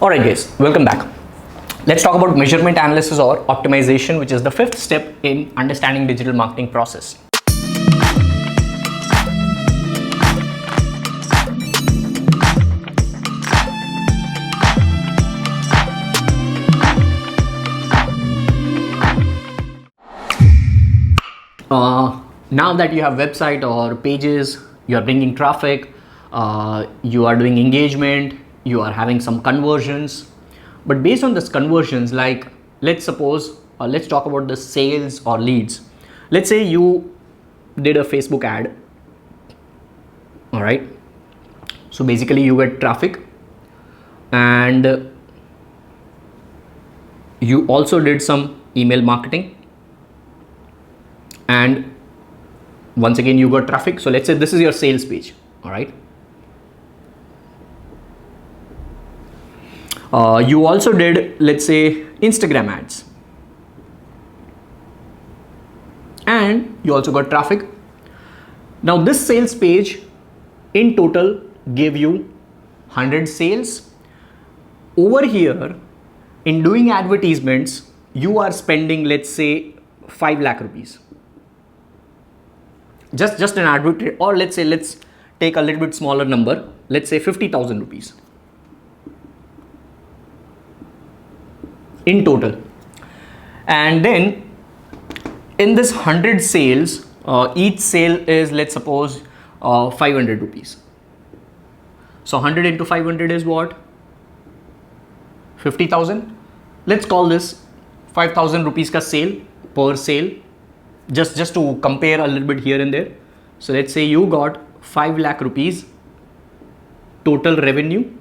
Alright guys, welcome back. Let's talk about measurement analysis or optimization, which is the fifth step in understanding digital marketing process. Now that you have website or pages, you are bringing traffic, you are doing engagement, you are having some conversions. But based on this conversions, like let's talk about the sales or leads. Let's say you did a Facebook ad. All right. So basically you get traffic and you also did some email marketing. And once again you got traffic. So let's say this is your sales page. All right. You also did, let's say, Instagram ads, and you also got traffic. Now this sales page in total gave you 100 sales. Over here in doing advertisements, you are spending, let's say, 5 lakh rupees. Just an advert, or let's take a little bit smaller number, let's say 50,000 rupees in total. And then in this 100 sales, each sale is, let's suppose, 500 rupees. So 100 into 500 is what? 50,000. Let's call this 5,000 rupees ka sale per sale. Just to compare a little bit here and there. So let's say you got 5 lakh rupees total revenue,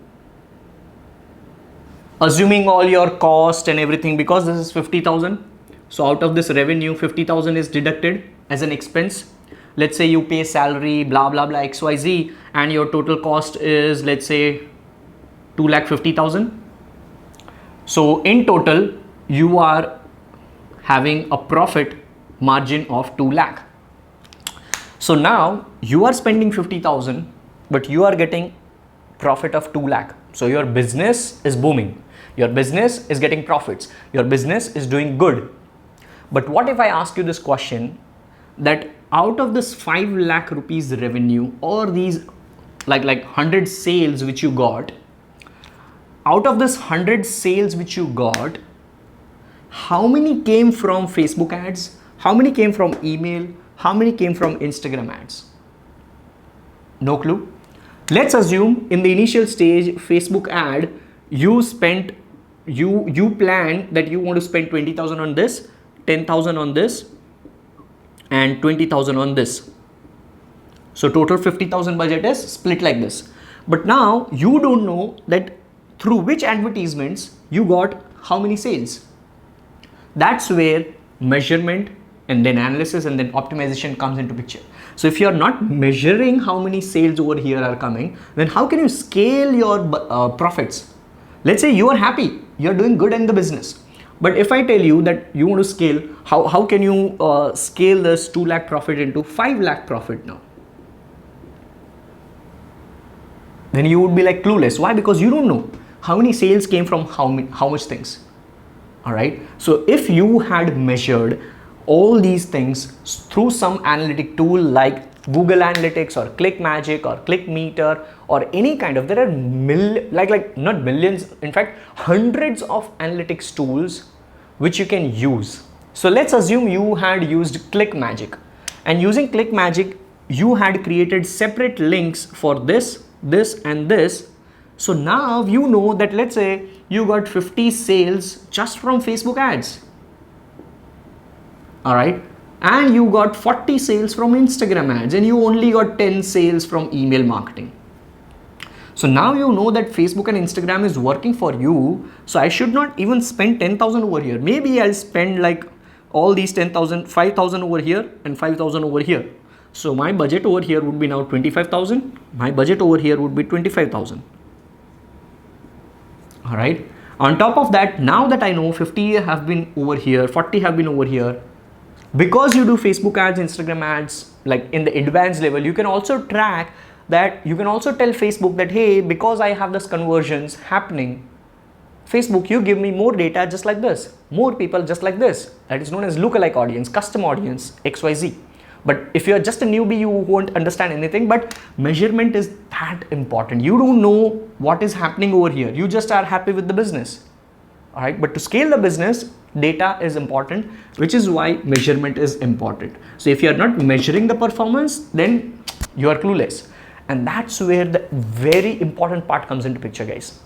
assuming all your cost and everything, because this is 50,000. So out of this revenue, 50,000 is deducted as an expense. Let's say you pay salary, blah blah blah, XYZ, and your total cost is, let's say, 2,50,000. So in total you are having a profit margin of 2 lakh. So now you are spending 50,000, but you are getting profit of 2 lakh. So your business is booming. Your business is getting profits. Your business is doing good. But what if I ask you this question, that out of this 5 lakh rupees revenue, or these like 100 sales which you got, out of this 100 sales which you got, how many came from Facebook ads? How many came from email? How many came from Instagram ads? No clue. Let's assume in the initial stage Facebook ad, you plan that you want to spend 20,000 on this, 10,000 on this, and 20,000 on this. So total 50,000 budget is split like this. But now you don't know that through which advertisements you got how many sales. That's where measurement and then analysis and then optimization comes into picture. So if you are not measuring how many sales over here are coming, then how can you scale your profits? Let's say you are happy, you are doing good in the business. But if I tell you that you want to scale, how can you scale this 2 lakh profit into 5 lakh profit now? Then you would be like clueless. Why? Because you don't know how many sales came from how much things. All right. So if you had measured all these things through some analytic tool like Google Analytics or ClickMagick or ClickMeter or any kind of, there are not millions, in fact hundreds of analytics tools which you can use. So let's assume you had used ClickMagick, and using ClickMagick you had created separate links for this and this. So now you know that, let's say you got 50 sales just from Facebook ads. All right. And you got 40 sales from Instagram ads, and you only got 10 sales from email marketing. So now you know that Facebook and Instagram is working for you. So I should not even spend 10,000 over here. Maybe I'll spend like all these 10,000, 5,000 over here and 5,000 over here. So my budget over here would be now 25,000. My budget over here would be 25,000. All right. On top of that, now that I know 50 have been over here, 40 have been over here, because you do Facebook ads, Instagram ads, like in the advanced level, you can also track that. You can also tell Facebook that, hey, because I have this conversions happening, Facebook, you give me more data just like this, more people just like this. That is known as lookalike audience, custom audience, XYZ. But if you're just a newbie, you won't understand anything. But measurement is that important. You don't know what is happening over here. You just are happy with the business. All right. But to scale the business, data is important, which is why measurement is important. So if you're not measuring the performance, then you are clueless. And that's where the very important part comes into picture, guys.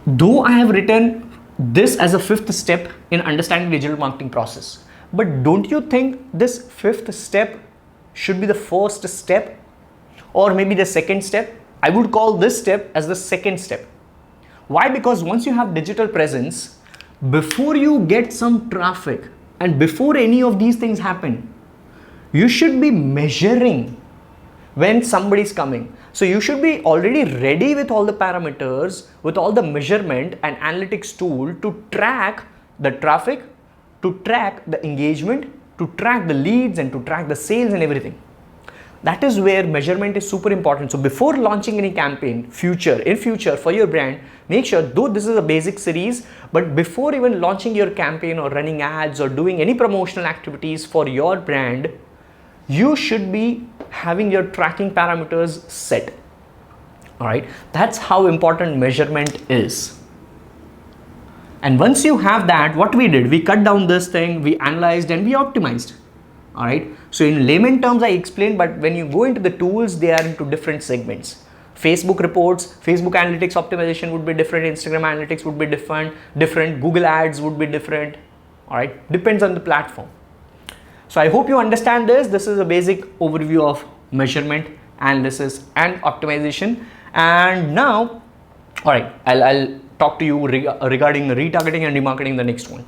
Though I have written this as a fifth step in understanding digital marketing process, but don't you think this fifth step should be the first step or maybe the second step? I would call this step as the second step. Why? Because once you have digital presence, before you get some traffic and before any of these things happen, you should be measuring when somebody is coming. So you should be already ready with all the parameters, with all the measurement and analytics tool to track the traffic, to track the engagement, to track the leads and to track the sales and everything. That is where measurement is super important. So before launching any campaign, in future for your brand, make sure, though this is a basic series, but before even launching your campaign or running ads or doing any promotional activities for your brand, you should be having your tracking parameters set. All right, that's how important measurement is. And once you have that, what we did, we cut down this thing, we analyzed and we optimized. All right, so in layman terms I explained, but when you go into the tools, they are into different segments. Facebook reports, Facebook analytics optimization would be different, Instagram analytics would be different, Google ads would be different. All right, depends on the platform. So I hope you understand this. This is a basic overview of measurement, analysis and optimization. And now, all right, I'll talk to you regarding retargeting and remarketing, the next one.